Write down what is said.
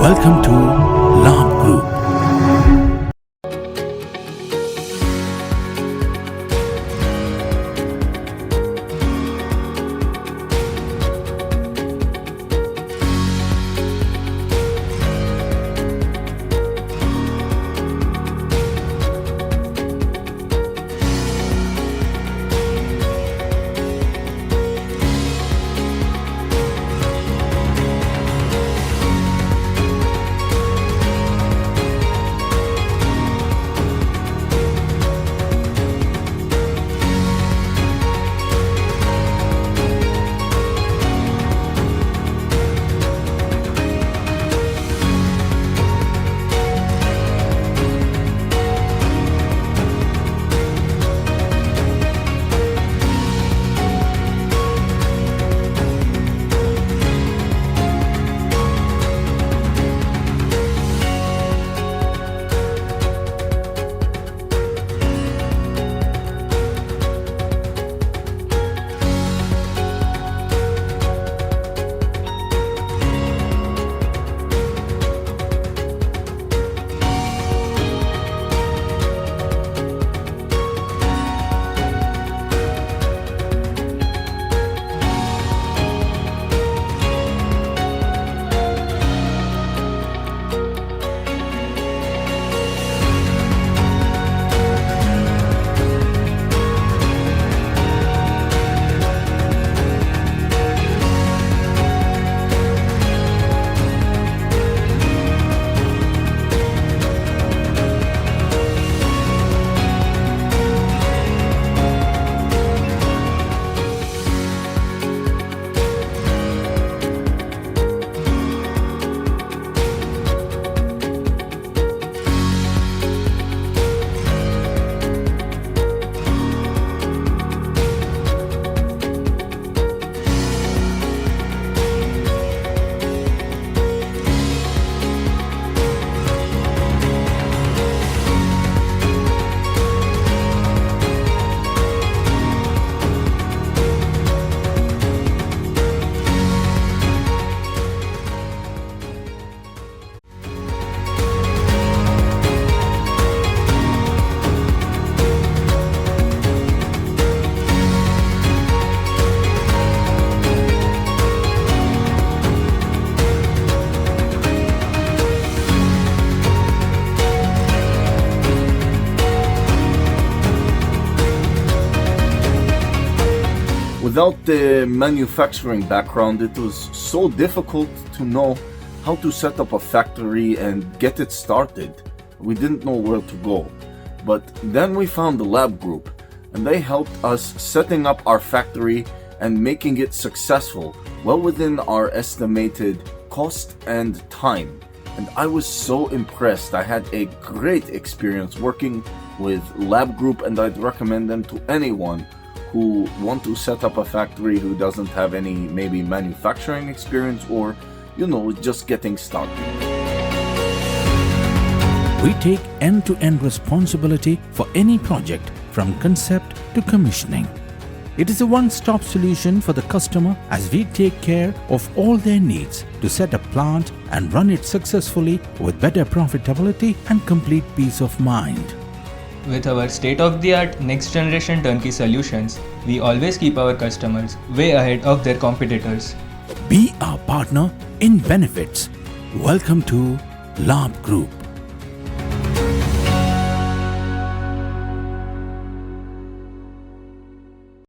Welcome to Labh Group. Without the manufacturing background, it was so difficult to know how to set up a factory and get it started. We didn't know where to go. But then we found the Labh Group, and they helped us setting up our factory and making it successful, well within our estimated cost and time. And I was so impressed. I had a great experience working with Labh Group, and I'd recommend them to anyone who want to set up a factory who doesn't have any maybe manufacturing experience or, just getting started. We take end-to-end responsibility for any project from concept to commissioning. It is a one-stop solution for the customer as we take care of all their needs to set a plant and run it successfully with better profitability and complete peace of mind. With our state-of-the-art next-generation turnkey solutions, we always keep our customers way ahead of their competitors. Be our partner in benefits. Welcome to Labh Group.